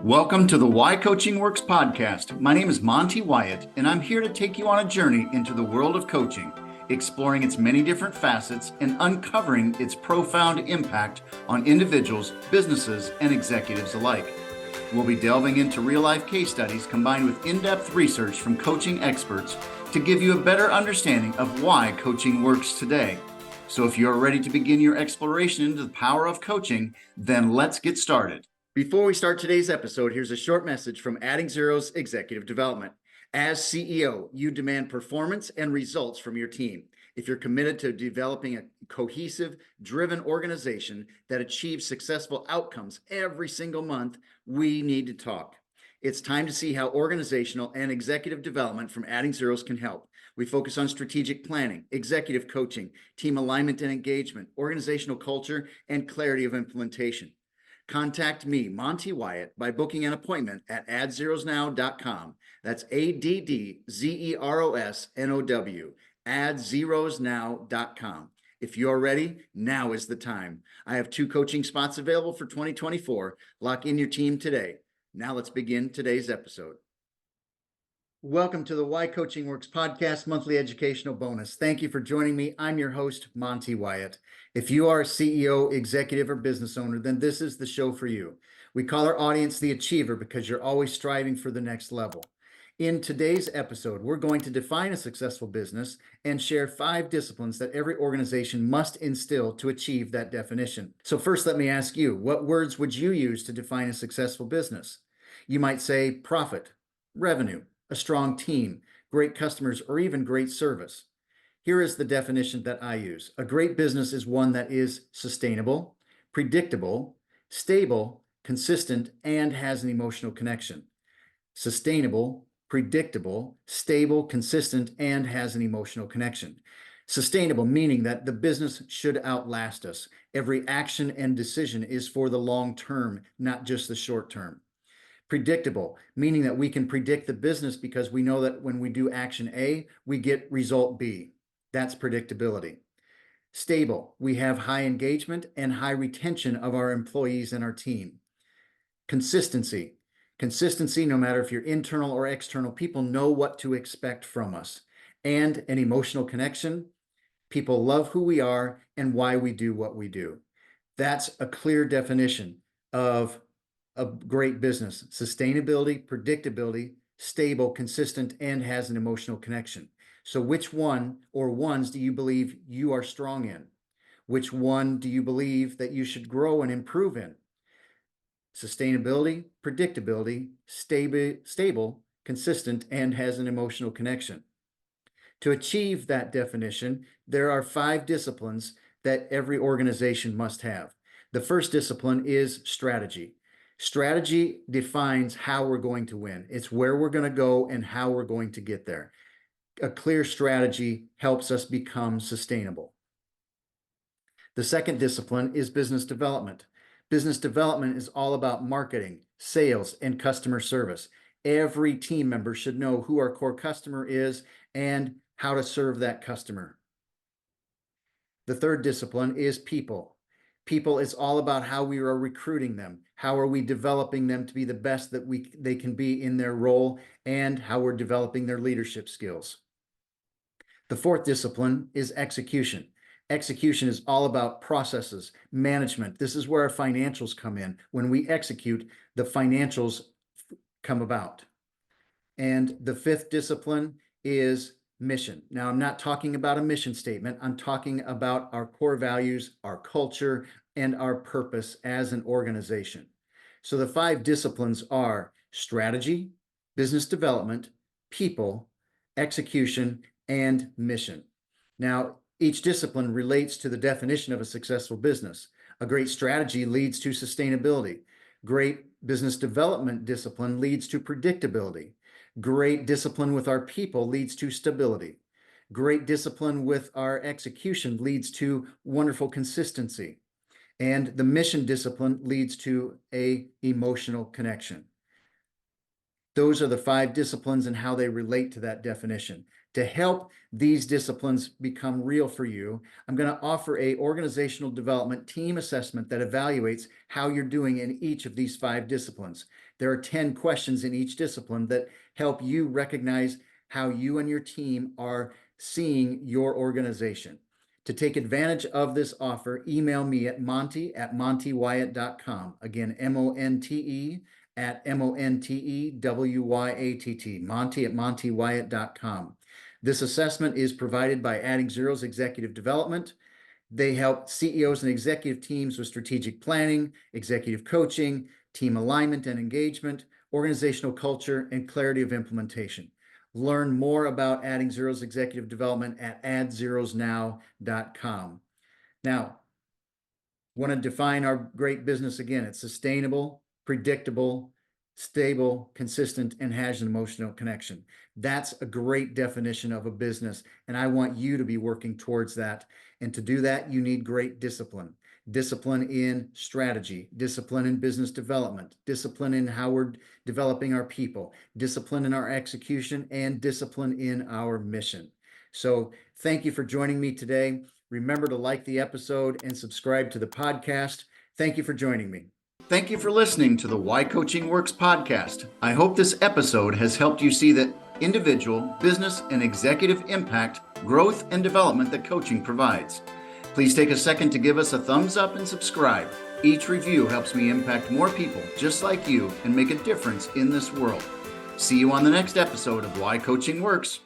Welcome to the Why Coaching Works podcast. My name is Monty Wyatt, and I'm here to take you on a journey into the world of coaching, exploring its many different facets and uncovering its profound impact on individuals, businesses, and executives alike. We'll be delving into real-life case studies combined with in-depth research from coaching experts to give you a better understanding of why coaching works today. So if you're ready to begin your exploration into the power of coaching, then let's get started. Before we start today's episode, here's a short message from Adding Zero's Executive Development. As CEO, you demand performance and results from your team. If you're committed to developing a cohesive, driven organization that achieves successful outcomes every single month, we need to talk. It's time to see how organizational and executive development from Adding Zeros can help. We focus on strategic planning, executive coaching, team alignment and engagement, organizational culture, and clarity of implementation. Contact me, Monty Wyatt, by booking an appointment at AddZerosNow.com. That's AddZerosNow, AddZerosNow.com. If you're ready, now is the time. I have 2 coaching spots available for 2024. Lock in your team today. Now let's begin today's episode. Welcome to the Why Coaching Works podcast monthly educational bonus. Thank you for joining me. I'm your host, Monty Wyatt. If you are a CEO, executive, or business owner, then this is the show for you. We call our audience the achiever because you're always striving for the next level. In today's episode, we're going to define a successful business and share 5 disciplines that every organization must instill to achieve that definition. So first, let me ask you, what words would you use to define a successful business? You might say profit, revenue, a strong team, great customers, or even great service. Here is the definition that I use. A great business is one that is sustainable, predictable, stable, consistent, and has an emotional connection. Sustainable, predictable, stable, consistent, and has an emotional connection. Sustainable, meaning that the business should outlast us. Every action and decision is for the long term, not just the short term. Predictable, meaning that we can predict the business because we know that when we do action A, we get result B. That's predictability. Stable, we have high engagement and high retention of our employees and our team. Consistency, no matter if you're internal or external, people know what to expect from us. And an emotional connection, people love who we are and why we do what we do. That's a clear definition of a great business: sustainability, predictability, stable, consistent, and has an emotional connection. So which one or ones do you believe you are strong in? Which one do you believe that you should grow and improve in? Sustainability, predictability, stable, consistent, and has an emotional connection. To achieve that definition, there are 5 disciplines that every organization must have. The first discipline is strategy. Strategy defines how we're going to win. It's where we're going to go and how we're going to get there. A clear strategy helps us become sustainable. The second discipline is business development. Business development is all about marketing, sales, and customer service. Every team member should know who our core customer is and how to serve that customer. The third discipline is people. People is all about how we are recruiting them. How are we developing them to be the best that they can be in their role, and how we're developing their leadership skills. The fourth discipline is execution. Execution is all about processes, management. This is where our financials come in. When we execute, the financials come about. And the fifth discipline is mission. Now, I'm not talking about a mission statement. I'm talking about our core values, our culture, and our purpose as an organization. So the 5 disciplines are strategy, business development, people, execution, and mission. Now, each discipline relates to the definition of a successful business. A great strategy leads to sustainability. Great business development discipline leads to predictability. Great discipline with our people leads to stability. Great discipline with our execution leads to wonderful consistency. And the mission discipline leads to an emotional connection. Those are the 5 disciplines and how they relate to that definition. To help these disciplines become real for you, I'm going to offer a organizational development team assessment that evaluates how you're doing in each of these 5 disciplines. There are 10 questions in each discipline that help you recognize how you and your team are seeing your organization. To take advantage of this offer, email me at monte@montewyatt.com. Again, MONTE@MONTEWYATT, monte@montewyatt.com. This assessment is provided by Adding Zero's Executive Development. They help CEOs and executive teams with strategic planning, executive coaching, team alignment and engagement, organizational culture, and clarity of implementation. Learn more about Adding Zero's Executive Development at addzerosnow.com. Now, want to define our great business again. It's sustainable, predictable, stable, consistent, and has an emotional connection. That's a great definition of a business, and I want you to be working towards that. And to do that, you need great discipline. Discipline in strategy, discipline in business development, discipline in how we're developing our people, discipline in our execution, and discipline in our mission. So thank you for joining me today. Remember to like the episode and subscribe to the podcast. Thank you for joining me. Thank you for listening to the Why Coaching Works podcast. I hope this episode has helped you see that individual, business, and executive impact, growth, and development that coaching provides. Please take a second to give us a thumbs up and subscribe. Each review helps me impact more people just like you and make a difference in this world. See you on the next episode of Why Coaching Works.